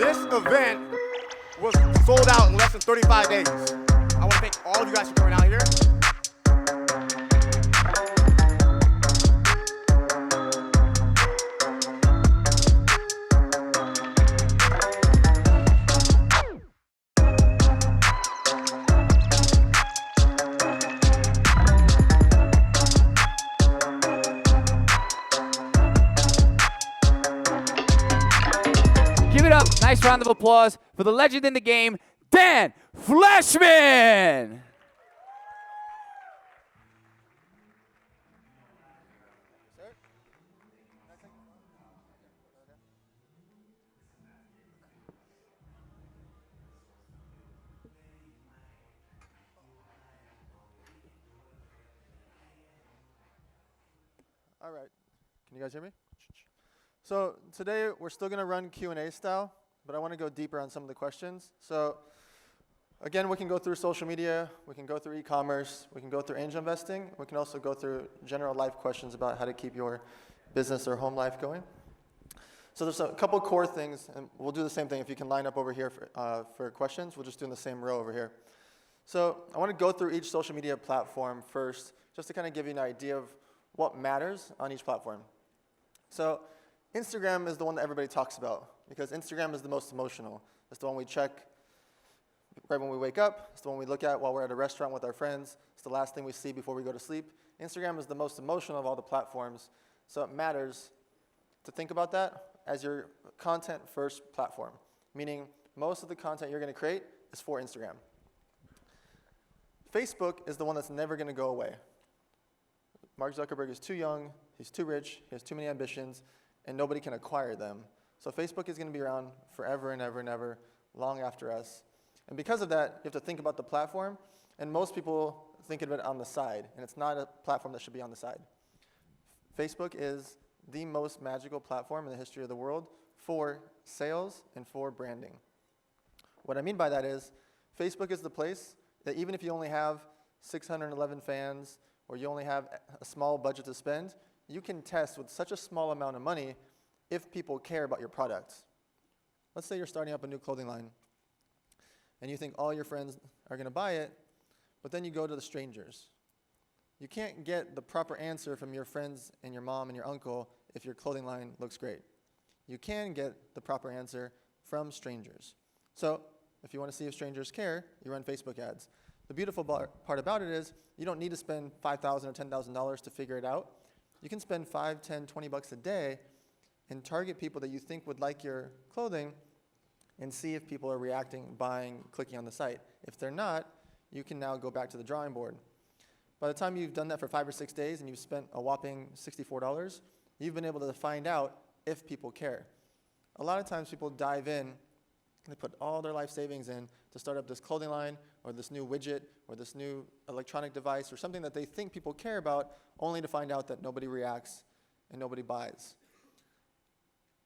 This event was sold out in less than 35 days. I want to thank all of you guys for coming out here. Give it up. Nice round of applause for the legend in the game, Dan Fleyshman. All right. Can you guys hear me? So today we're still going to run Q&A style, but I want to go deeper on some of the questions. So again, we can go through social media, we can go through e-commerce, we can go through angel investing, we can also go through general life questions about how to keep your business or home life going. So there's a couple core things, and we'll do the same thing. If you can line up over here for questions, we'll just do in the same row over here. So I want to go through each social media platform first, just to kind of give you an idea of what matters on each platform. So Instagram is the one that everybody talks about because Instagram is the most emotional. It's the one we check right when we wake up. It's the one we look at while we're at a restaurant with our friends. It's the last thing we see before we go to sleep. Instagram is the most emotional of all the platforms, so it matters to think about that as your content first platform, meaning most of the content you're going to create is for Instagram. Facebook is the one that's never going to go away. Mark Zuckerberg is too young, he's too rich, he has too many ambitions, and nobody can acquire them. So Facebook is going to be around forever and ever and ever, long after us. And because of that, you have to think about the platform, and most people think of it on the side, and it's not a platform that should be on the side. Facebook is the most magical platform in the history of the world for sales and for branding. What I mean by that is, Facebook is the place that even if you only have 611 fans, or you only have a small budget to spend, you can test with such a small amount of money if people care about your products. Let's say you're starting up a new clothing line, and you think all your friends are going to buy it, but then you go to the strangers. You can't get the proper answer from your friends and your mom and your uncle if your clothing line looks great. You can get the proper answer from strangers. So if you want to see if strangers care, you run Facebook ads. The beautiful part about it is you don't need to spend $5,000 or $10,000 to figure it out. You can spend $5, $10, $20 a day and target people that you think would like your clothing and see if people are reacting, buying, clicking on the site. If they're not, you can now go back to the drawing board. By the time you've done that for 5 or 6 days and you've spent a whopping $64, you've been able to find out if people care. A lot of times people dive in, they put all their life savings in to start up this clothing line or this new widget or this new electronic device or something that they think people care about, only to find out that nobody reacts and nobody buys.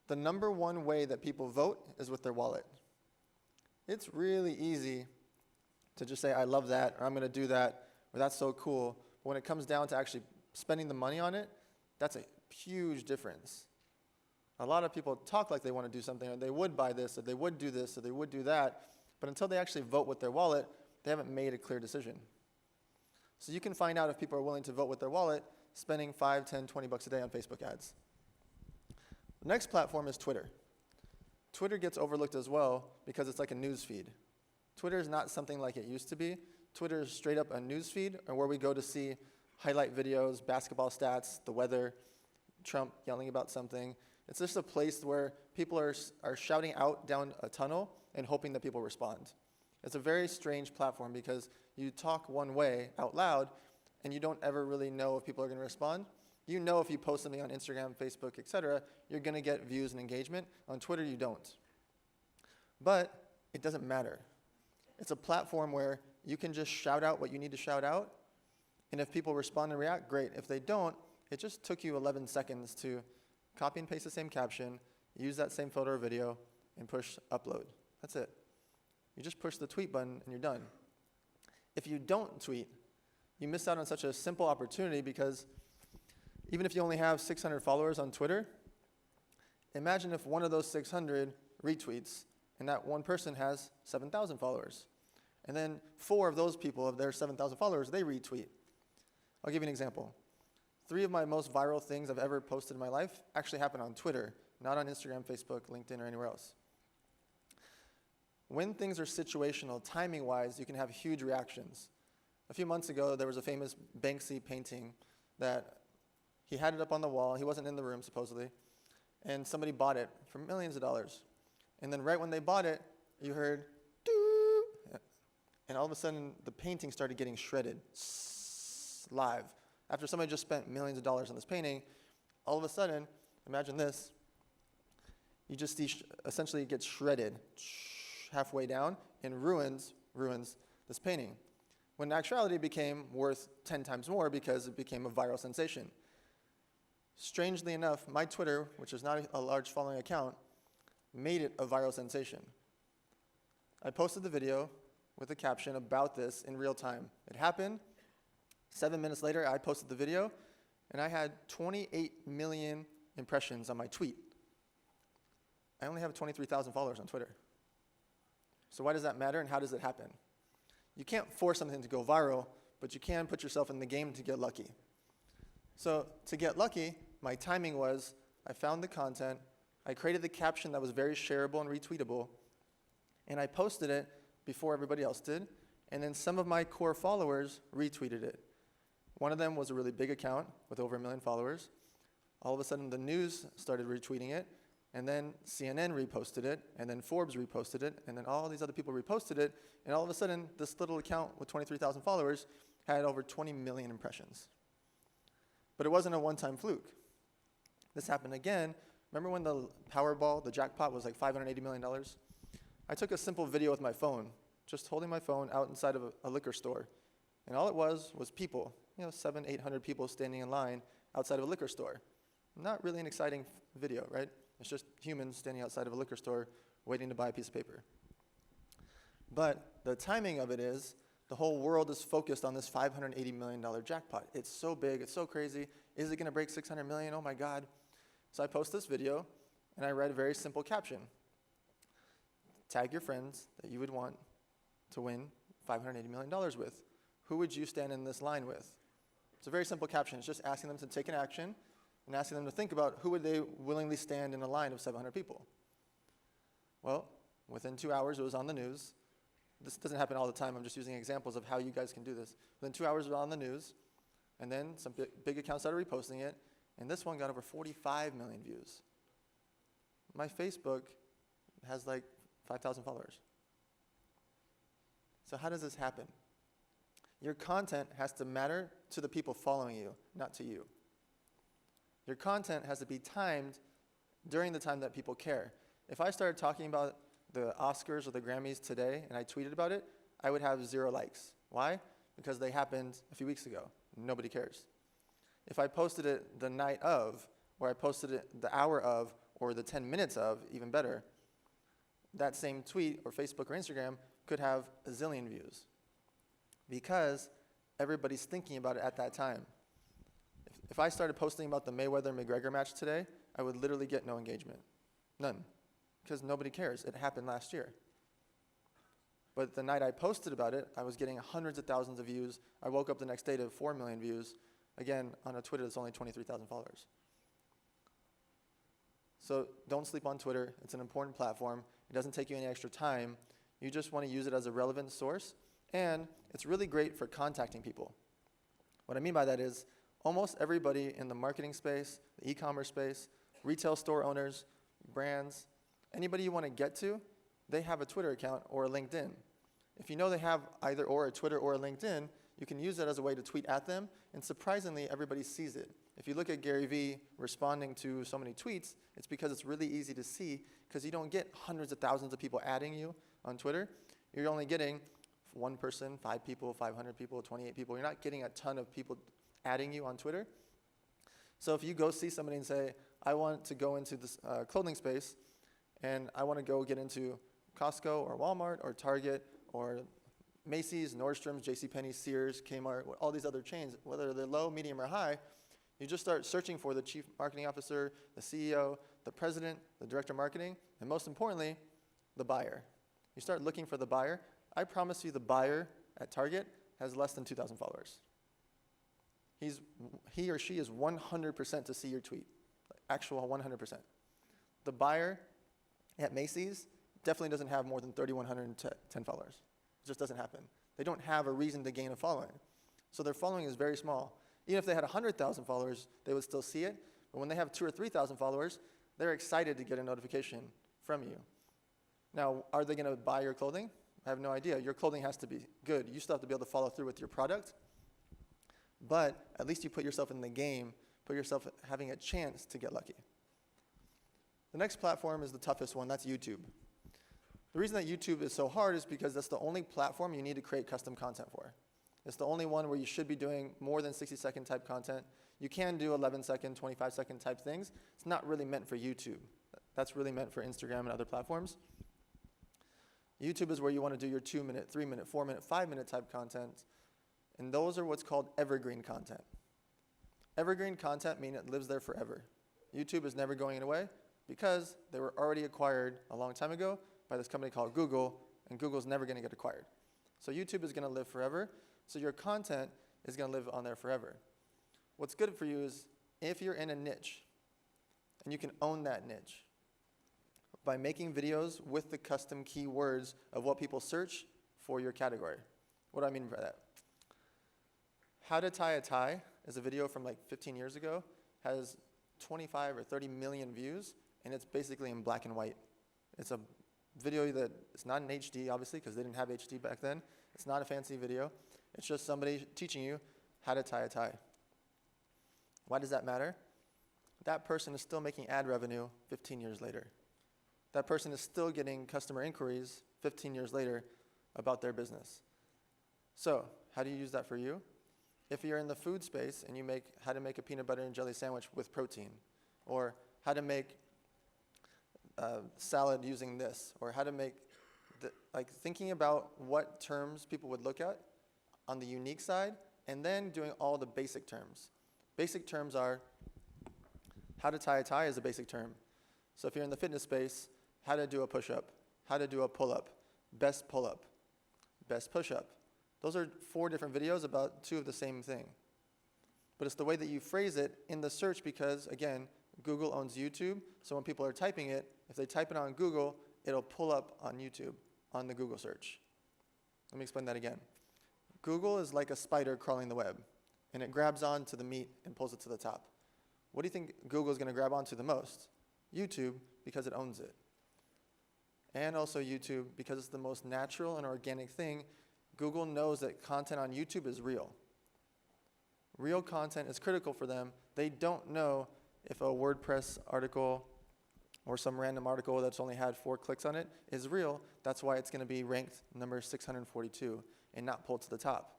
The number one way that people vote is with their wallet. It's really easy to just say, I love that, or I'm going to do that, or that's so cool. But when it comes down to actually spending the money on it, that's a huge difference. A lot of people talk like they want to do something, or they would buy this, or they would do this, or they would do that, but until they actually vote with their wallet, they haven't made a clear decision. So you can find out if people are willing to vote with their wallet, spending $5, $10, $20 a day on Facebook ads. The next platform is Twitter. Twitter gets overlooked as well because it's like a news feed. Twitter is not something like it used to be. Twitter is straight up a news feed, or where we go to see highlight videos, basketball stats, the weather, Trump yelling about something. It's just a place where people are shouting out down a tunnel and hoping that people respond. It's a very strange platform because you talk one way out loud and you don't ever really know if people are going to respond. You know if you post something on Instagram, Facebook, etc., you're going to get views and engagement. On Twitter, you don't. But it doesn't matter. It's a platform where you can just shout out what you need to shout out, and if people respond and react, great. If they don't, it just took you 11 seconds to copy and paste the same caption, use that same photo or video, and push upload. That's it. You just push the tweet button and you're done. If you don't tweet, you miss out on such a simple opportunity because even if you only have 600 followers on Twitter, imagine if one of those 600 retweets and that one person has 7,000 followers. And then 4 of those people, of their 7,000 followers, they retweet. I'll give you an example. 3 of my most viral things I've ever posted in my life actually happened on Twitter, not on Instagram, Facebook, LinkedIn, or anywhere else. When things are situational, timing-wise, you can have huge reactions. A few months ago, there was a famous Banksy painting that he had it up on the wall. He wasn't in the room, supposedly. And somebody bought it for millions of dollars. And then right when they bought it, you heard, doo, and all of a sudden, the painting started getting shredded live. After somebody just spent millions of dollars on this painting, all of a sudden, imagine this, you just see essentially it gets shredded halfway down and ruins this painting. When in actuality, it became worth 10 times more because it became a viral sensation. Strangely enough, my Twitter, which is not a large following account, made it a viral sensation. I posted the video with a caption about this in real time. It happened. 7 minutes later, I posted the video, and I had 28 million impressions on my tweet. I only have 23,000 followers on Twitter. So why does that matter, and how does it happen? You can't force something to go viral, but you can put yourself in the game to get lucky. So to get lucky, my timing was, I found the content, I created the caption that was very shareable and retweetable, and I posted it before everybody else did, and then some of my core followers retweeted it. One of them was a really big account with over 1 million followers. All of a sudden, the news started retweeting it, and then CNN reposted it, and then Forbes reposted it, and then all these other people reposted it, and all of a sudden, this little account with 23,000 followers had over 20 million impressions. But it wasn't a one-time fluke. This happened again. Remember when the Powerball, the jackpot, was like $580 million? I took a simple video with my phone, just holding my phone out inside of a liquor store. And all it was people, 700, 800 people standing in line outside of a liquor store. Not really an exciting video, right? It's just humans standing outside of a liquor store waiting to buy a piece of paper. But the timing of it is, the whole world is focused on this $580 million jackpot. It's so big, it's so crazy. Is it gonna break 600 million? Oh my God. So I post this video, and I write a very simple caption. Tag your friends that you would want to win $580 million with. Who would you stand in this line with? It's a very simple caption. It's just asking them to take an action and asking them to think about who would they willingly stand in a line of 700 people. Well, within 2 hours, it was on the news. This doesn't happen all the time. I'm just using examples of how you guys can do this. Within 2 hours, it was on the news, and then some big accounts started reposting it, and this one got over 45 million views. My Facebook has like 5,000 followers. So how does this happen? Your content has to matter to the people following you, not to you. Your content has to be timed during the time that people care. If I started talking about the Oscars or the Grammys today and I tweeted about it, I would have 0 likes. Why? Because they happened a few weeks ago. Nobody cares. If I posted it the night of, or I posted it the hour of, or the 10 minutes of, even better, that same tweet or Facebook or Instagram could have a zillion views because everybody's thinking about it at that time. If I started posting about the Mayweather-McGregor match today, I would literally get no engagement. None. Because nobody cares. It happened last year. But the night I posted about it, I was getting hundreds of thousands of views. I woke up the next day to 4 million views. Again, on a Twitter that's only 23,000 followers. So don't sleep on Twitter. It's an important platform. It doesn't take you any extra time. You just want to use it as a relevant source. And it's really great for contacting people. What I mean by that is almost everybody in the marketing space, the e-commerce space, retail store owners, brands, anybody you want to get to, they have a Twitter account or a LinkedIn. If you know they have either or a Twitter or a LinkedIn, you can use that as a way to tweet at them, and surprisingly, everybody sees it. If you look at Gary Vee responding to so many tweets, it's because it's really easy to see, because you don't get hundreds of thousands of people adding you on Twitter. You're only getting 1 person, 5 people, 500 people, 28 people. You're not getting a ton of people adding you on Twitter. So if you go see somebody and say, I want to go into this clothing space, and I want to go get into Costco or Walmart or Target or Macy's, Nordstrom's, JCPenney, Sears, Kmart, all these other chains, whether they're low, medium, or high, you just start searching for the chief marketing officer, the CEO, the president, the director of marketing, and most importantly, the buyer. You start looking for the buyer. I promise you the buyer at Target has less than 2,000 followers. He or she is 100% to see your tweet, actual 100%. The buyer at Macy's definitely doesn't have more than 3,110 followers. It just doesn't happen. They don't have a reason to gain a following. So their following is very small. Even if they had 100,000 followers, they would still see it. But when they have 2,000 or 3,000 followers, they're excited to get a notification from you. Now, are they going to buy your clothing? I have no idea. Your clothing has to be good. You still have to be able to follow through with your product. But at least you put yourself in the game, put yourself having a chance to get lucky. The next platform is the toughest one. That's YouTube. The reason that YouTube is so hard is because that's the only platform you need to create custom content for. It's the only one where you should be doing more than 60-second type content. You can do 11-second, 25-second type things. It's not really meant for YouTube. That's really meant for Instagram and other platforms. YouTube is where you want to do your 2-minute, 3-minute, 4-minute, 5-minute type content. And those are what's called evergreen content. Evergreen content means it lives there forever. YouTube is never going away because they were already acquired a long time ago by this company called Google, and Google's never going to get acquired. So YouTube is going to live forever, so your content is going to live on there forever. What's good for you is if you're in a niche, and you can own that niche, by making videos with the custom keywords of what people search for your category. What do I mean by that? How to tie a tie is a video from like 15 years ago, has 25 or 30 million views, and it's basically in black and white. It's a video that it's not in HD, obviously, because they didn't have HD back then. It's not a fancy video. It's just somebody teaching you how to tie a tie. Why does that matter? That person is still making ad revenue 15 years later. That person is still getting customer inquiries 15 years later about their business. So, how do you use that for you? If you're in the food space and you make how to make a peanut butter and jelly sandwich with protein, or how to make salad using this, or how to make, thinking about what terms people would look at on the unique side, and then doing all the basic terms. Basic terms are, how to tie a tie is a basic term. So if you're in the fitness space, how to do a push-up, how to do a pull-up, best pull-up, best push-up. Those are 4 different videos about 2 of the same thing. But it's the way that you phrase it in the search because, again, Google owns YouTube, so when people are typing it, if they type it on Google, it'll pull up on YouTube on the Google search. Let me explain that again. Google is like a spider crawling the web, and it grabs onto the meat and pulls it to the top. What do you think Google is going to grab onto the most? YouTube, because it owns it. And also YouTube, because it's the most natural and organic thing. Google knows that content on YouTube is real. Real content is critical for them. They don't know if a WordPress article or some random article that's only had 4 clicks on it is real. That's why it's going to be ranked number 642 and not pulled to the top.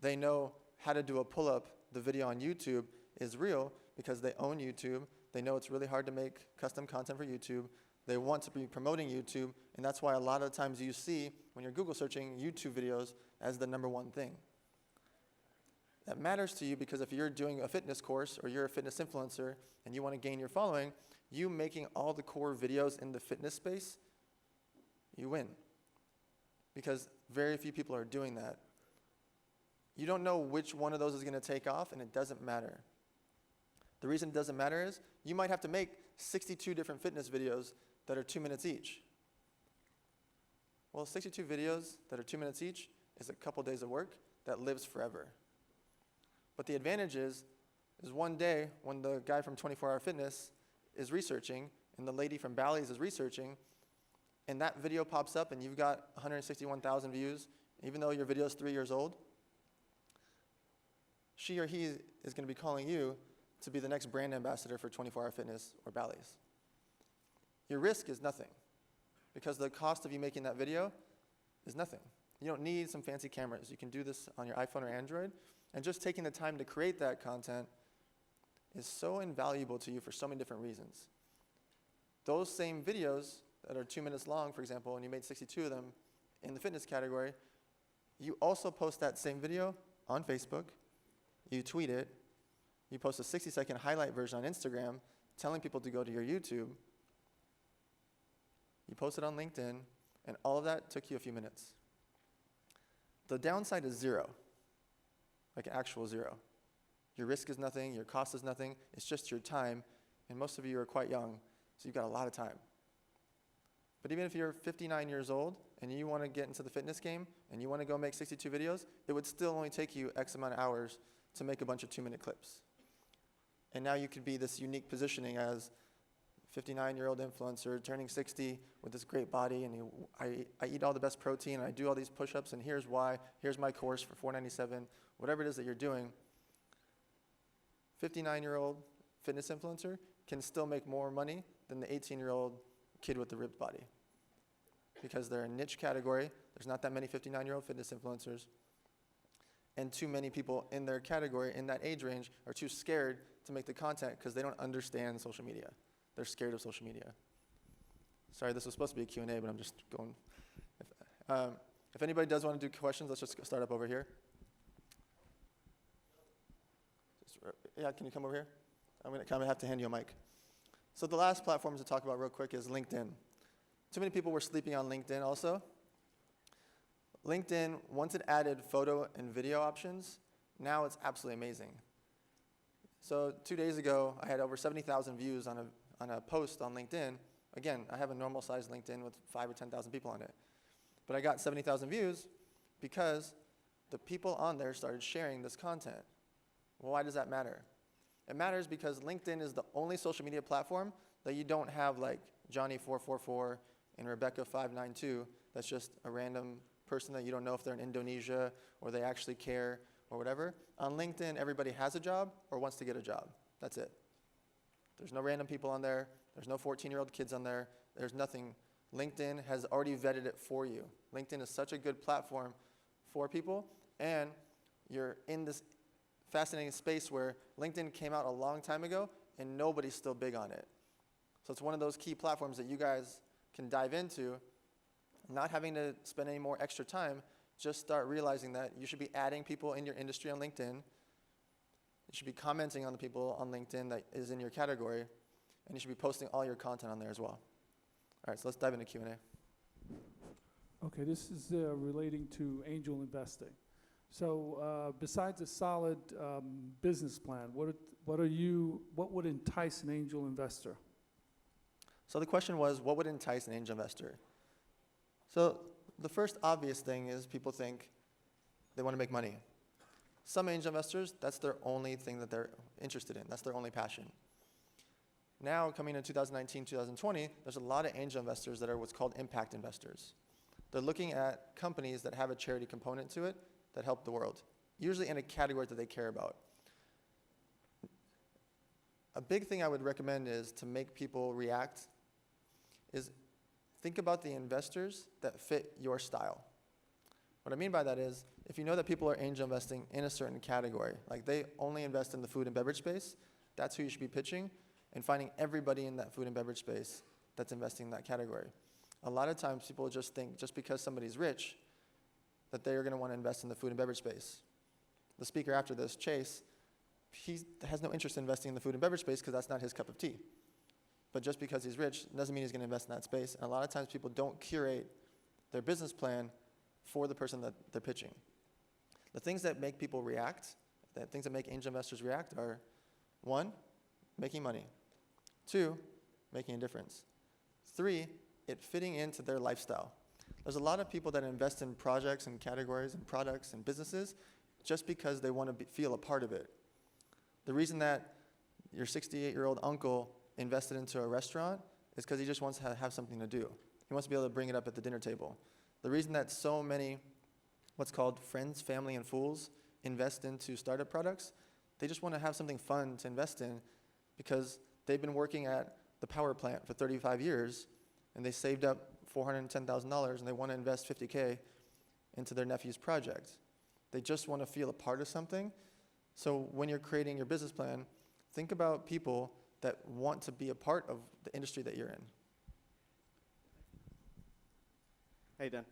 They know how to do a pull-up, the video on YouTube, is real because they own YouTube. They know it's really hard to make custom content for YouTube. They want to be promoting YouTube, and that's why a lot of times you see, when you're Google searching, YouTube videos as the #1 thing. That matters to you because if you're doing a fitness course or you're a fitness influencer and you want to gain your following, you making all the core videos in the fitness space, you win. Because very few people are doing that. You don't know which one of those is going to take off, and it doesn't matter. The reason it doesn't matter is you might have to make 62 different fitness videos that are 2 minutes each. Well, 62 videos that are 2 minutes each is a couple days of work that lives forever. But the advantage is one day when the guy from 24 Hour Fitness is researching and the lady from Bally's is researching, and that video pops up and you've got 161,000 views, even though your video is 3 years old, she or he is going to be calling you to be the next brand ambassador for 24 Hour Fitness or Bally's. Your risk is nothing because the cost of you making that video is nothing. You don't need some fancy cameras. You can do this on your iPhone or Android, and just taking the time to create that content is so invaluable to you for so many different reasons. Those same videos that are 2 minutes long, for example, and you made 62 of them in the fitness category, you also post that same video on Facebook, you tweet it, you post a 60-second highlight version on Instagram telling people to go to your YouTube, You post it on LinkedIn, and all of that took you a few minutes. The downside is zero, like actual zero. Your risk is nothing, your cost is nothing, it's just your time, and most of you are quite young, so you've got a lot of time. But even if you're 59 years old and you want to get into the fitness game and you want to go make 62 videos, it would still only take you X amount of hours to make a bunch of 2-minute clips. And now you could be this unique positioning as 59-year-old influencer turning 60 with this great body, and I eat all the best protein, and I do all these push-ups, and here's why, here's my course for $497, whatever it is that you're doing. 59-year-old fitness influencer can still make more money than the 18-year-old kid with the ripped body, because they're a niche category. There's not that many 59-year-old fitness influencers, and too many people in their category in that age range are too scared to make the content because they don't understand social media. They're scared of social media. Sorry, this was supposed to be a Q&A, but I'm just going. If anybody does want to do questions, let's just start up over here. Yeah, can you come over here? I'm gonna have to hand you a mic. So the last platform to talk about real quick is LinkedIn. Too many people were sleeping on LinkedIn also. LinkedIn, once it added photo and video options, now it's absolutely amazing. So 2 days ago, I had over 70,000 views on a post on LinkedIn. Again, I have a normal sized LinkedIn with 5,000 or 10,000 people on it. But I got 70,000 views because the people on there started sharing this content. Well, why does that matter? It matters because LinkedIn is the only social media platform that you don't have like Johnny444 and Rebecca592 that's just a random person that you don't know if they're in Indonesia or they actually care or whatever. On LinkedIn, everybody has a job or wants to get a job. That's it. There's no random people on there. There's no 14-year-old kids on there. There's nothing. LinkedIn has already vetted it for you. LinkedIn is such a good platform for people, and you're in this fascinating space where LinkedIn came out a long time ago and nobody's still big on it. So it's one of those key platforms that you guys can dive into, not having to spend any more extra time. Just start realizing that you should be adding people in your industry on LinkedIn. You should be commenting on the people on LinkedIn that is in your category, and you should be posting all your content on there as well. All right, so let's dive into Q&A. Okay, this is relating to angel investing. So besides a solid business plan, what would entice an angel investor? So the question was, what would entice an angel investor? So the first obvious thing is people think they want to make money. Some angel investors, that's their only thing that they're interested in. That's their only passion. Now, coming in 2019, 2020, there's a lot of angel investors that are what's called impact investors. They're looking at companies that have a charity component to it that help the world, usually in a category that they care about. A big thing I would recommend is to make people react is think about the investors that fit your style. What I mean by that is, if you know that people are angel investing in a certain category, like they only invest in the food and beverage space, that's who you should be pitching, and finding everybody in that food and beverage space that's investing in that category. A lot of times people just think just because somebody's rich, that they're going to want to invest in the food and beverage space. The speaker after this, Chase, he has no interest in investing in the food and beverage space because that's not his cup of tea. But just because he's rich doesn't mean he's going to invest in that space. And a lot of times people don't curate their business plan for the person that they're pitching. The things that make people react, the things that make angel investors react are, 1, making money. 2, making a difference. 3, it fitting into their lifestyle. There's a lot of people that invest in projects and categories and products and businesses just because they want to feel a part of it. The reason that your 68-year-old uncle invested into a restaurant is because he just wants to have something to do. He wants to be able to bring it up at the dinner table. The reason that so many what's called friends, family, and fools invest into startup products, they just want to have something fun to invest in because they've been working at the power plant for 35 years and they saved up $410,000 and they want to invest $50K into their nephew's project. They just want to feel a part of something. So when you're creating your business plan, think about people that want to be a part of the industry that you're in. Hey, Dan.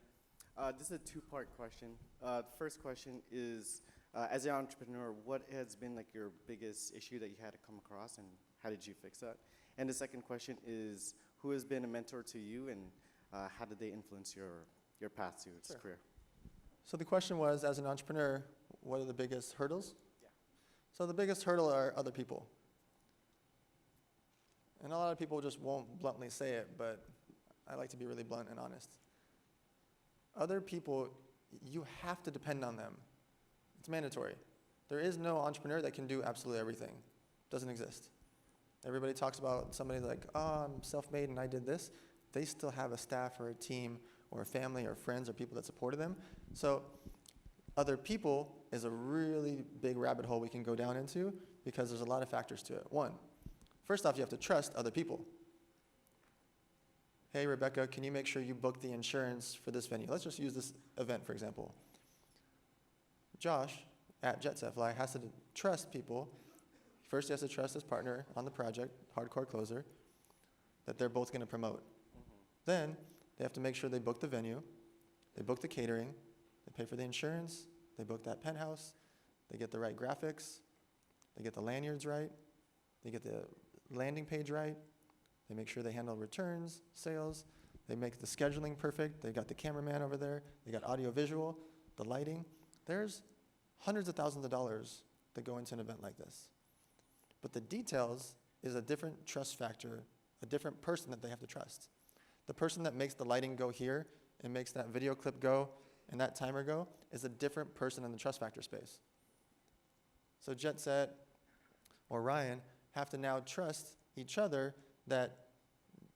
This is a two-part question. The first question is, as an entrepreneur, what has been like your biggest issue that you had to come across, and how did you fix that? And the second question is, who has been a mentor to you, and how did they influence your path to its career? So the question was, as an entrepreneur, what are the biggest hurdles? Yeah. So the biggest hurdle are other people. And a lot of people just won't bluntly say it, but I like to be really blunt and honest. Other people, you have to depend on them. It's mandatory. There is no entrepreneur that can do absolutely everything. Doesn't exist. Everybody talks about somebody like, oh, I'm self-made and I did this. They still have a staff or a team or a family or friends or people that supported them. So other people is a really big rabbit hole we can go down into because there's a lot of factors to it. One, first off, you have to trust other people. Hey, Rebecca, can you make sure you book the insurance for this venue? Let's just use this event, for example. Josh at JETSET Life has to trust people. First, he has to trust his partner on the project, hardcore closer, that they're both going to promote. Then, they have to make sure they book the venue, they book the catering, they pay for the insurance, they book that penthouse, they get the right graphics, they get the lanyards right, they get the landing page right, they make sure they handle returns, sales, they make the scheduling perfect, they got the cameraman over there, they got audio visual, the lighting. There's hundreds of thousands of dollars that go into an event like this. But the details is a different trust factor, a different person that they have to trust. The person that makes the lighting go here and makes that video clip go and that timer go is a different person in the trust factor space. So JETSET or Ryan have to now trust each other that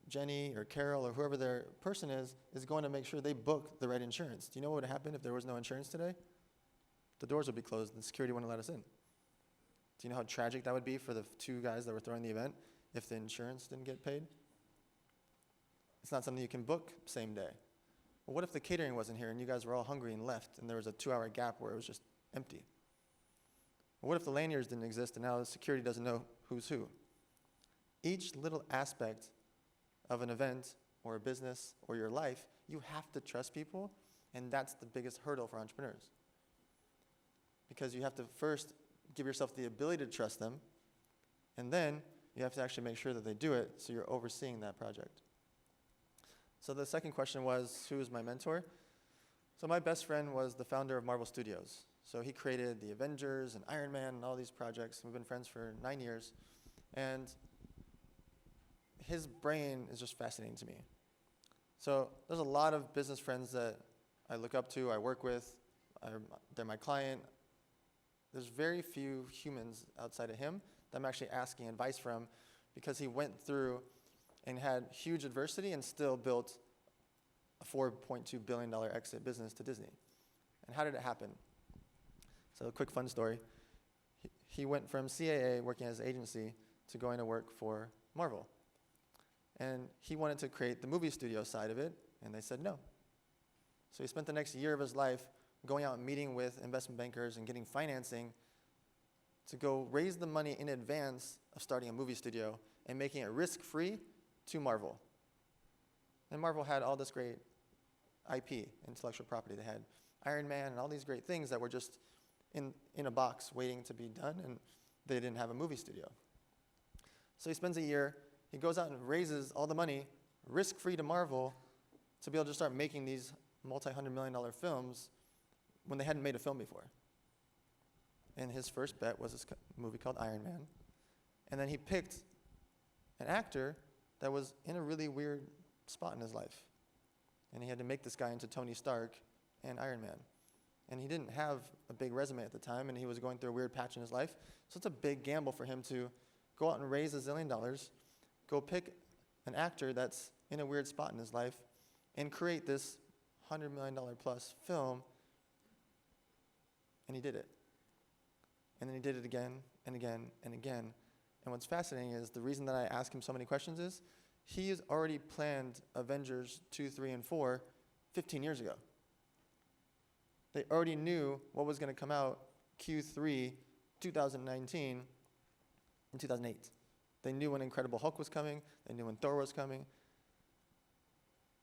Jenny or Carol or whoever their person is going to make sure they book the right insurance. Do you know what would happen if there was no insurance today? The doors would be closed and security wouldn't let us in. Do you know how tragic that would be for the two guys that were throwing the event if the insurance didn't get paid? It's not something you can book same day. Well, what if the catering wasn't here and you guys were all hungry and left and there was a 2-hour gap where it was just empty? Well, what if the lanyards didn't exist and now the security doesn't know who's who? Each little aspect of an event or a business or your life, you have to trust people, and that's the biggest hurdle for entrepreneurs. Because you have to first give yourself the ability to trust them, and then you have to actually make sure that they do it so you're overseeing that project. So the second question was, who is my mentor? So my best friend was the founder of Marvel Studios. So he created the Avengers and Iron Man and all these projects. We've been friends for 9 years. And his brain is just fascinating to me. So there's a lot of business friends that I look up to, I work with, they're my client. There's very few humans outside of him that I'm actually asking advice from because he went through and had huge adversity and still built a $4.2 billion exit business to Disney. And how did it happen? So a quick fun story. He went from CAA, working as an agency, to going to work for Marvel. And he wanted to create the movie studio side of it, and they said no. So he spent the next year of his life going out and meeting with investment bankers and getting financing to go raise the money in advance of starting a movie studio and making it risk-free to Marvel. And Marvel had all this great IP, intellectual property. They had Iron Man and all these great things that were just in a box waiting to be done, and they didn't have a movie studio. So he spends a year, he goes out and raises all the money, risk-free to Marvel, to be able to start making these multi-$100-million films when they hadn't made a film before. And his first bet was this movie called Iron Man. And then he picked an actor that was in a really weird spot in his life. And he had to make this guy into Tony Stark and Iron Man. And he didn't have a big resume at the time, and he was going through a weird patch in his life. So it's a big gamble for him to go out and raise $1 zillion, go pick an actor that's in a weird spot in his life, and create this $100 million plus film. And he did it. And then he did it again and again and again. And what's fascinating is the reason that I ask him so many questions is he has already planned Avengers 2, 3, and 4 15 years ago. They already knew what was going to come out Q3 2019 in 2008. They knew when Incredible Hulk was coming. They knew when Thor was coming.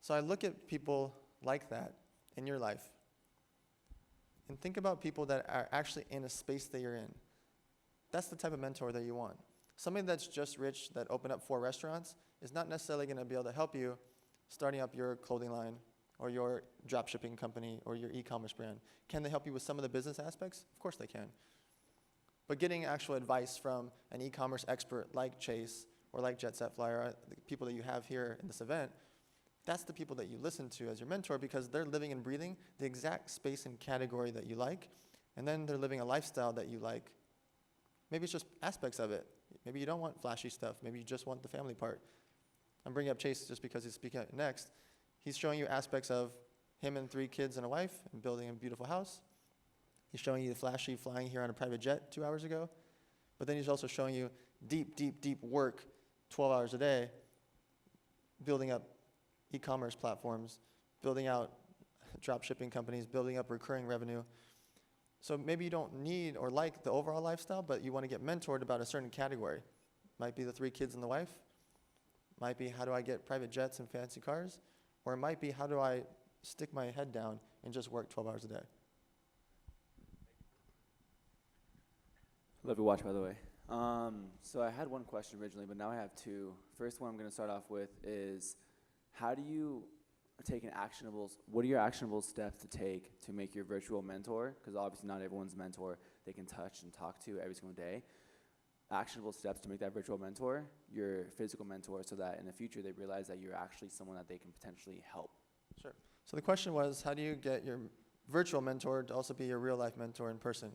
So I look at people like that in your life and think about people that are actually in a space that you're in. That's the type of mentor that you want. Somebody that's just rich, that opened up 4 restaurants, is not necessarily going to be able to help you starting up your clothing line or your drop shipping company or your e-commerce brand? Can they help you with some of the business aspects? Of course they can. But getting actual advice from an e-commerce expert like Chase or like JETSET Flyer, the people that you have here in this event, that's the people that you listen to as your mentor because they're living and breathing the exact space and category that you like, and then they're living a lifestyle that you like. Maybe it's just aspects of it. Maybe you don't want flashy stuff. Maybe you just want the family part. I'm bringing up Chase just because he's speaking up next. He's showing you aspects of him and 3 kids and a wife and building a beautiful house. He's showing you the flashy flying here on a private jet 2 hours ago. But then he's also showing you deep, deep, deep work 12 hours a day, building up e-commerce platforms, building out drop shipping companies, building up recurring revenue. So maybe you don't need or like the overall lifestyle, but you want to get mentored about a certain category. Might be the 3 kids and the wife. Might be how do I get private jets and fancy cars. Or it might be how do I stick my head down and just work 12 hours a day. Love your watch, by the way. So I had one question originally, but now I have 2. First one I'm going to start off with is, how do you take what are your actionable steps to take to make your virtual mentor, because obviously not everyone's mentor they can touch and talk to every single day, actionable steps to make that virtual mentor your physical mentor so that in the future they realize that you're actually someone that they can potentially help? Sure. So the question was, how do you get your virtual mentor to also be your real life mentor in person?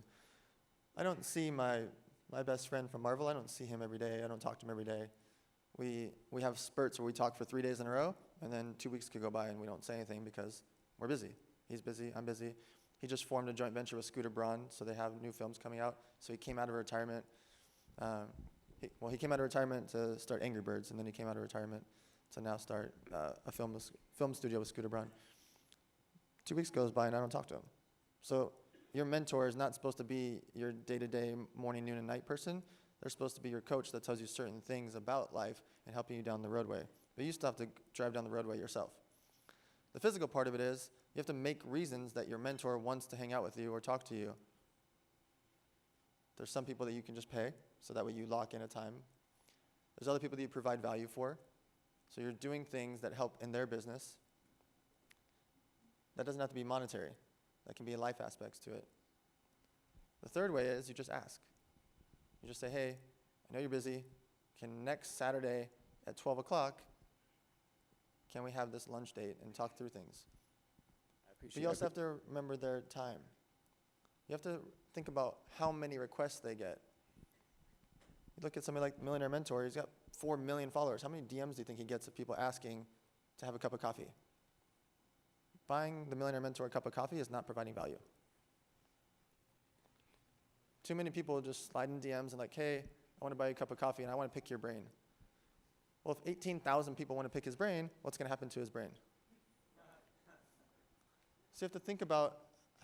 I don't see my best friend from Marvel. I don't see him every day. I don't talk to him every day. We have spurts where we talk for 3 days in a row, and then 2 weeks could go by and we don't say anything because we're busy. He's busy, I'm busy. He just formed a joint venture with Scooter Braun, so they have new films coming out. So he came out of retirement. He came out of retirement to start Angry Birds, and then he came out of retirement to now start a film studio with Scooter Braun. 2 weeks goes by and I don't talk to him. So your mentor is not supposed to be your day-to-day morning, noon, and night person. They're supposed to be your coach that tells you certain things about life and helping you down the roadway. But you still have to drive down the roadway yourself. The physical part of it is you have to make reasons that your mentor wants to hang out with you or talk to you. There's some people that you can just pay, so that way you lock in a time. There's other people that you provide value for. So you're doing things that help in their business. That doesn't have to be monetary. That can be life aspects to it. The third way is you just ask. You just say, hey, I know you're busy. Can next Saturday at 12 o'clock, can we have this lunch date and talk through things? But you also have to remember their time. You have to think about how many requests they get. You look at somebody like Millionaire Mentor, he's got 4 million followers. How many DMs do you think he gets of people asking to have a cup of coffee? Buying the Millionaire Mentor a cup of coffee is not providing value. Too many people just slide in DMs and like, hey, I want to buy you a cup of coffee and I want to pick your brain. Well, if 18,000 people want to pick his brain, what's going to happen to his brain? So you have to think about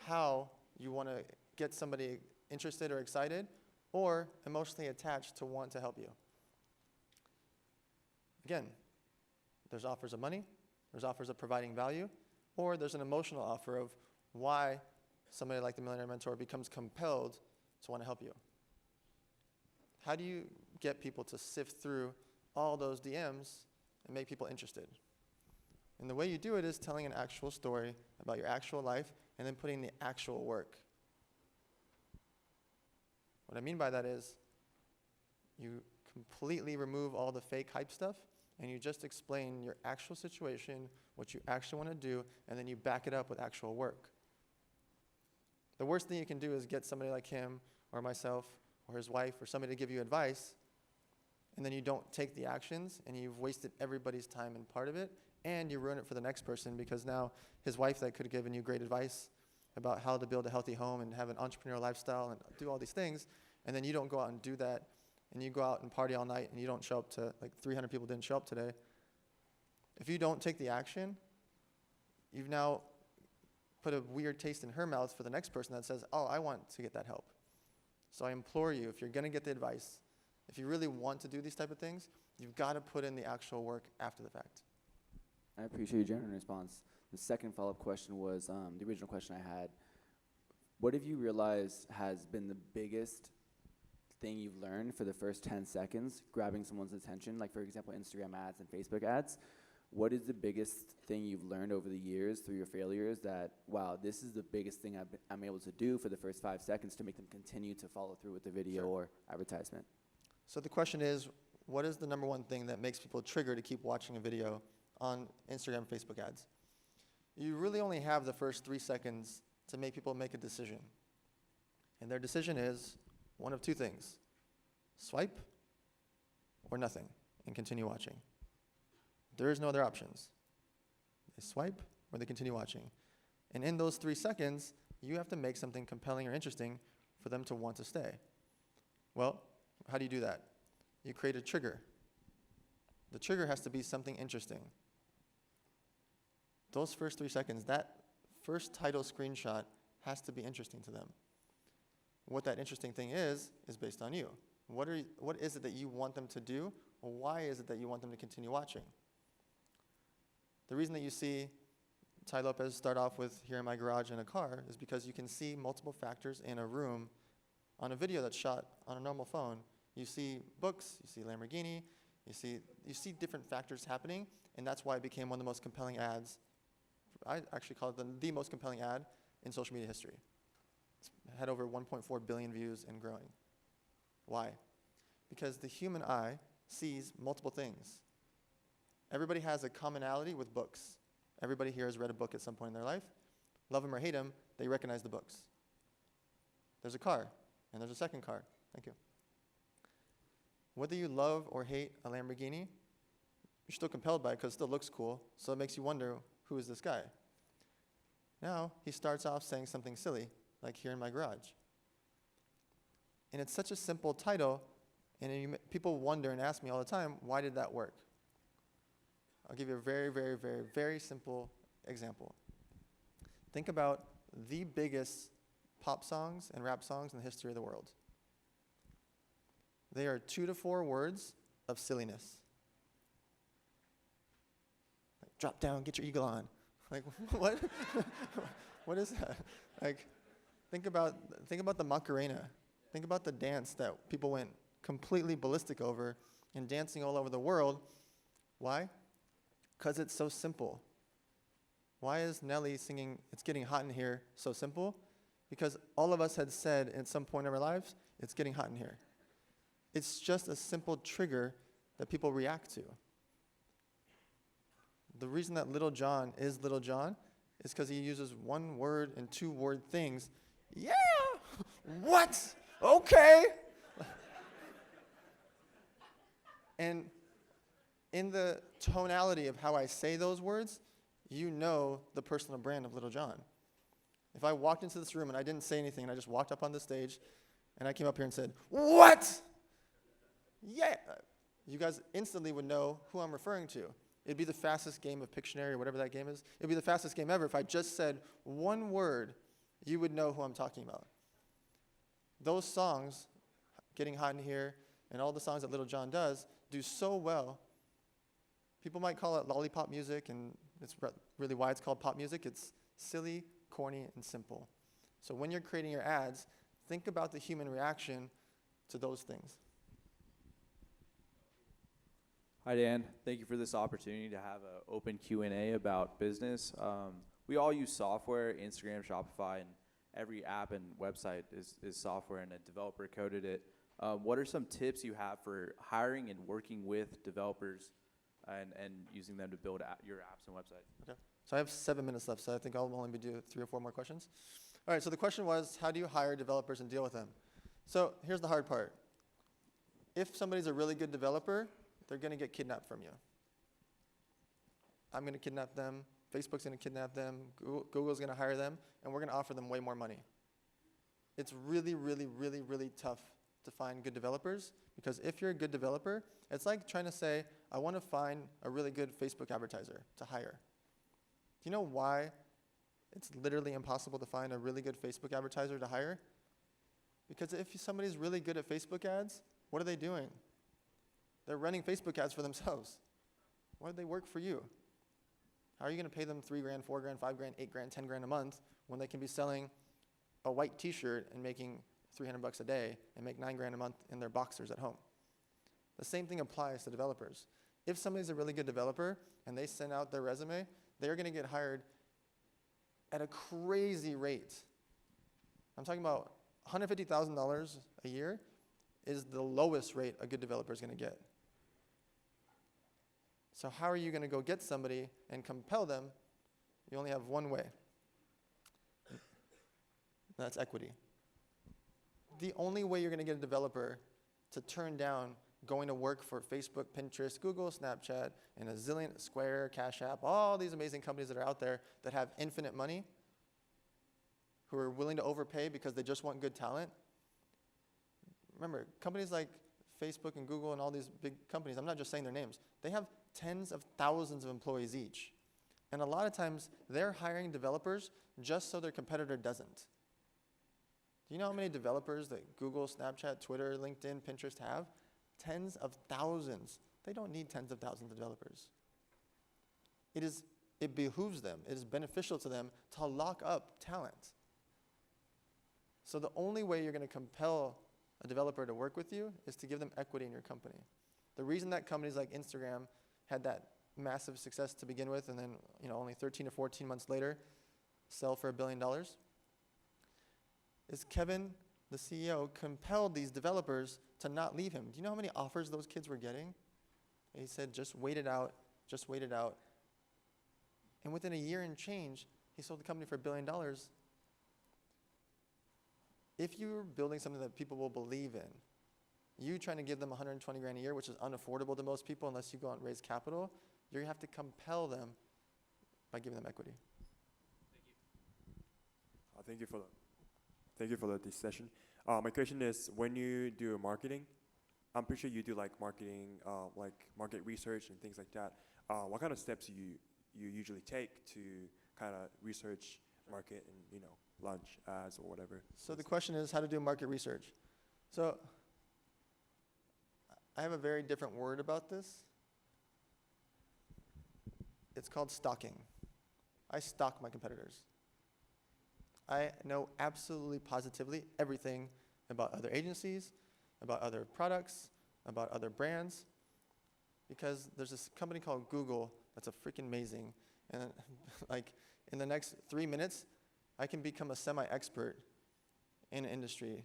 how you want to get somebody interested or excited or emotionally attached to want to help you. Again, there's offers of money, there's offers of providing value, or there's an emotional offer of why somebody like the Millionaire Mentor becomes compelled to want to help you. How do you get people to sift through all those DMs and make people interested? And the way you do it is telling an actual story about your actual life and then putting the actual work. What I mean by that is you completely remove all the fake hype stuff and you just explain your actual situation, what you actually want to do, and then you back it up with actual work. The worst thing you can do is get somebody like him or myself or his wife or somebody to give you advice, and then you don't take the actions, and you've wasted everybody's time and part of it, and you ruin it for the next person because now his wife that could have given you great advice about how to build a healthy home and have an entrepreneurial lifestyle and do all these things, and then you don't go out and do that, and you go out and party all night, and you don't show up to, like 300 people didn't show up today. If you don't take the action, you've now put a weird taste in her mouth for the next person that says, oh, I want to get that help. So I implore you, if you're going to get the advice, if you really want to do these type of things, you've got to put in the actual work after the fact. I appreciate your genuine response. The second follow-up question was the original question I had. What have you realized has been the biggest thing you've learned for the first 10 seconds, grabbing someone's attention? Like, for example, Instagram ads and Facebook ads. what is the biggest thing you've learned over the years through your failures that, wow, this is the biggest thing I'm able to do for the first 5 seconds to make them continue to follow through with the video or advertisement? So the question is, what is the number one thing that makes people trigger to keep watching a video on Instagram, Facebook ads? You really only have the first 3 seconds to make people make a decision. And their decision is one of two things: swipe or nothing and continue watching. There is no other options. They swipe or they continue watching. And in those 3 seconds, you have to make something compelling or interesting for them to want to stay. Well, how do you do that? You create a trigger. The trigger has to be something interesting. Those first 3 seconds, that first title screenshot has to be interesting to them. What that interesting thing is based on you. What is it that you want them to do, or why is it that you want them to continue watching? The reason that you see Tai Lopez start off with "here in my garage in a car" is because you can see multiple factors in a room on a video that's shot on a normal phone. You see books, you see Lamborghini, you see different factors happening, and that's why it became one of the most compelling ads. I actually call it the most compelling ad in social media history. It's had over 1.4 billion views and growing. Why? Because the human eye sees multiple things. Everybody has a commonality with books. Everybody here has read a book at some point in their life. Love them or hate them, they recognize the books. There's a car, and there's a second car. Thank you. Whether you love or hate a Lamborghini, you're still compelled by it because it still looks cool, so it makes you wonder, who is this guy? Now, he starts off saying something silly, like "here in my garage." And it's such a simple title, and people wonder and ask me all the time, why did that work? I'll give you a very, very, very, very simple example. Think about the biggest pop songs and rap songs in the history of the world. They are 2 to 4 words of silliness. Like, drop down, get your eagle on. Like, what? What is that? Like, think about the Macarena. Think about the dance that people went completely ballistic over and dancing all over the world. Why? Because it's so simple. Why is Nelly singing "It's Getting Hot in Here" so simple? Because all of us had said at some point in our lives, "It's getting hot in here." It's just a simple trigger that people react to. The reason that Little John is Little John is because he uses 1 word and 2 word things. Yeah! What? Okay! And in the tonality of how I say those words, you know the personal brand of Little John. If I walked into this room and I didn't say anything and I just walked up on the stage and I came up here and said, "What?" Yeah, you guys instantly would know who I'm referring to. It'd be the fastest game of Pictionary or whatever that game is. It'd be the fastest game ever. If I just said 1 word, you would know who I'm talking about. Those songs, "Getting Hot in Here," and all the songs that Little John does, do so well. People might call it lollipop music, and it's really why it's called pop music. It's silly, corny, and simple. So when you're creating your ads, think about the human reaction to those things. Hi, Dan. Thank you for this opportunity to have an open Q&A about business. We all use software, Instagram, Shopify, and every app and website is software, and a developer coded it. What are some tips you have for hiring and working with developers and using them to build your apps and websites? Okay. So I have 7 minutes left, so I think I'll only do 3 or 4 more questions. All right, so the question was, how do you hire developers and deal with them? So here's the hard part. If somebody's a really good developer, they're going to get kidnapped from you. I'm going to kidnap them. Facebook's going to kidnap them. Google's going to hire them, and we're going to offer them way more money. It's really, really, really, really tough to find good developers, because if you're a good developer, it's like trying to say, I want to find a really good Facebook advertiser to hire. Do you know why it's literally impossible to find a really good Facebook advertiser to hire? Because if somebody's really good at Facebook ads, what are they doing? They're running Facebook ads for themselves. Why do they work for you? How are you going to pay them $3,000, $4,000, $5,000, $8,000, $10,000 a month when they can be selling a white T-shirt and making $300 a day and make $9,000 a month in their boxers at home? The same thing applies to developers. If somebody's a really good developer and they send out their resume, they're going to get hired at a crazy rate. I'm talking about $150,000 a year is the lowest rate a good developer is going to get. So how are you going to go get somebody and compel them? You only have one way. That's equity. The only way you're going to get a developer to turn down going to work for Facebook, Pinterest, Google, Snapchat, and a zillion, Square, Cash App, all these amazing companies that are out there that have infinite money, who are willing to overpay because they just want good talent. Remember, companies like Facebook and Google and all these big companies, I'm not just saying their names, they have tens of thousands of employees each. And a lot of times, they're hiring developers just so their competitor doesn't. Do you know how many developers that Google, Snapchat, Twitter, LinkedIn, Pinterest have? Tens of thousands. They don't need tens of thousands of developers. It behooves them, it is beneficial to them to lock up talent. So the only way you're going to compel a developer to work with you is to give them equity in your company. The reason that companies like Instagram had that massive success to begin with, and then only 13 or 14 months later sell for $1 billion, is Kevin, the CEO, compelled these developers to not leave him. Do you know how many offers those kids were getting? And he said, just wait it out, just wait it out. And within a year and change, he sold the company for $1 billion. If you're building something that people will believe in, you trying to give them 120 grand a year, which is unaffordable to most people unless you go out and raise capital, you're going to have to compel them by giving them equity. Thank you for this session. My question is, when you do marketing, I'm pretty sure you do like marketing, like market research and things like that. What kind of steps you usually take to kind of research, market, and launch ads or whatever? So the question is how to do market research. So I have a very different word about this. It's called stalking. I stalk my competitors. I know absolutely positively everything about other agencies, about other products, about other brands, because there's this company called Google that's a freaking amazing, and like in the next 3 minutes, I can become a semi-expert in an industry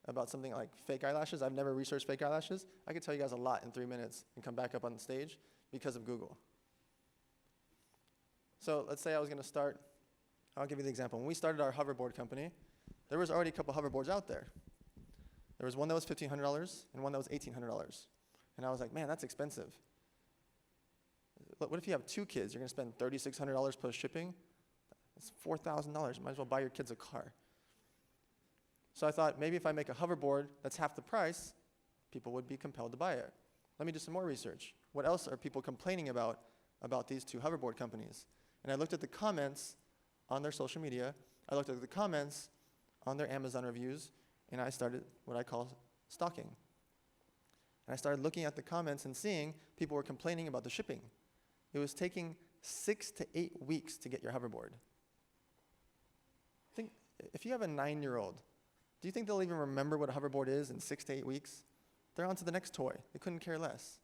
about something like fake eyelashes. I've never researched fake eyelashes. I could tell you guys a lot in 3 minutes and come back up on the stage because of Google. So let's say I was going to start. I'll give you the example. When we started our hoverboard company, there was already a couple hoverboards out there. There was one that was $1,500 and one that was $1,800. And I was like, man, that's expensive. What if you have 2 kids? You're going to spend $3,600 plus shipping? That's $4,000. You might as well buy your kids a car. So I thought, maybe if I make a hoverboard that's half the price, people would be compelled to buy it. Let me do some more research. What else are people complaining about these 2 hoverboard companies? And I looked at the comments on their social media. I looked at the comments on their Amazon reviews, and I started what I call stalking. And I started looking at the comments and seeing people were complaining about the shipping. It was taking 6 to 8 weeks to get your hoverboard. Think, if you have a 9-year-old, do you think they'll even remember what a hoverboard is in 6 to 8 weeks? They're on to the next toy. They couldn't care less.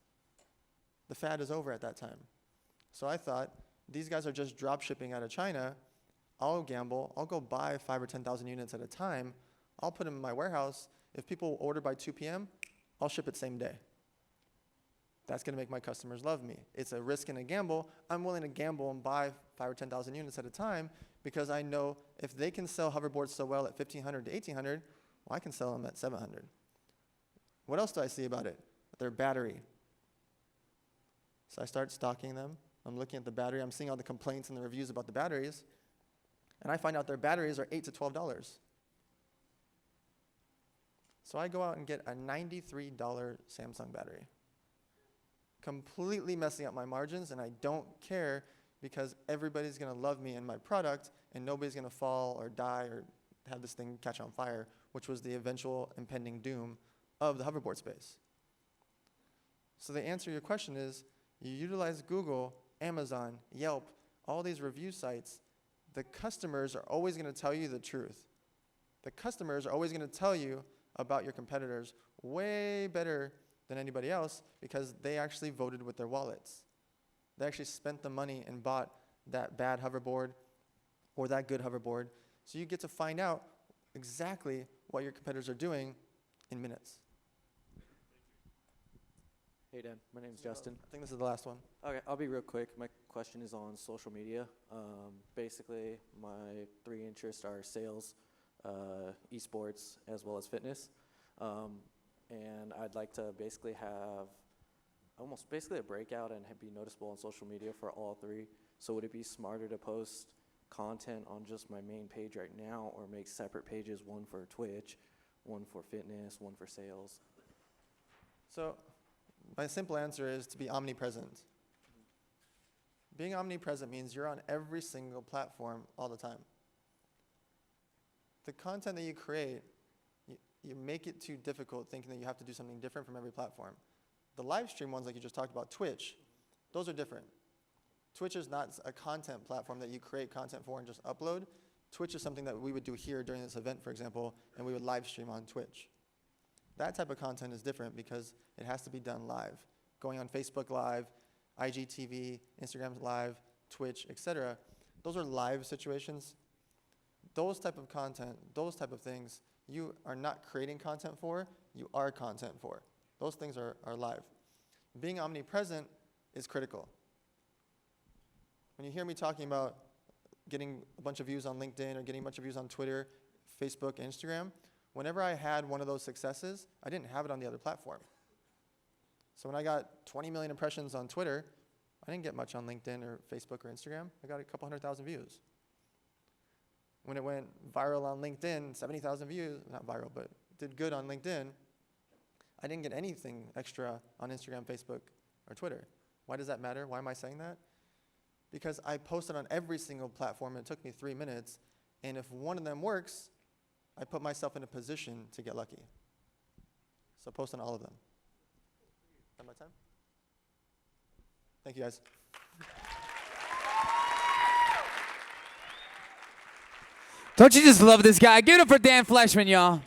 The fad is over at that time. So I thought, these guys are just drop shipping out of China. I'll gamble. I'll go buy 5,000 or 10,000 units at a time. I'll put them in my warehouse. If people order by 2 p.m., I'll ship it same day. That's going to make my customers love me. It's a risk and a gamble. I'm willing to gamble and buy 5,000 or 10,000 units at a time because I know if they can sell hoverboards so well at $1,500 to $1,800, well, I can sell them at $700. What else do I see about it? Their battery. So I start stalking them. I'm looking at the battery. I'm seeing all the complaints and the reviews about the batteries. And I find out their batteries are $8 to $12. So I go out and get a $93 Samsung battery. Completely messing up my margins, and I don't care because everybody's going to love me and my product, and nobody's going to fall or die or have this thing catch on fire, which was the eventual impending doom of the hoverboard space. So the answer to your question is, you utilize Google, Amazon, Yelp, all these review sites. The customers are always going to tell you the truth. The customers are always going to tell you about your competitors way better than anybody else because they actually voted with their wallets. They actually spent the money and bought that bad hoverboard or that good hoverboard. So you get to find out exactly what your competitors are doing in minutes. Hey Dan, my name's Justin. I think this is the last one. Okay, I'll be real quick. My question is on social media. Basically, my 3 interests are sales, esports, as well as fitness. And I'd like to basically have almost basically a breakout and be noticeable on social media for all 3. So would it be smarter to post content on just my main page right now, or make separate pages, one for Twitch, one for fitness, one for sales? So my simple answer is to be omnipresent. Being omnipresent means you're on every single platform all the time. The content that you create, you make it too difficult thinking that you have to do something different from every platform. The live stream ones, like you just talked about, Twitch, those are different. Twitch is not a content platform that you create content for and just upload. Twitch is something that we would do here during this event, for example, and we would live stream on Twitch. That type of content is different because it has to be done live. Going on Facebook Live, IGTV, Instagram Live, Twitch, etc. Those are live situations. Those type of content, those type of things, you are not creating content for, you are content for. Those things are live. Being omnipresent is critical. When you hear me talking about getting a bunch of views on LinkedIn or getting a bunch of views on Twitter, Facebook, Instagram, whenever I had one of those successes, I didn't have it on the other platform. So when I got 20 million impressions on Twitter, I didn't get much on LinkedIn or Facebook or Instagram. I got a couple 100,000 views. When it went viral on LinkedIn, 70,000 views, not viral, but did good on LinkedIn, I didn't get anything extra on Instagram, Facebook, or Twitter. Why does that matter? Why am I saying that? Because I posted on every single platform, and it took me 3 minutes, and if one of them works, I put myself in a position to get lucky. So post on all of them. Is that my time? Thank you, guys. Don't you just love this guy? Give it up for Dan Fleyshman, y'all.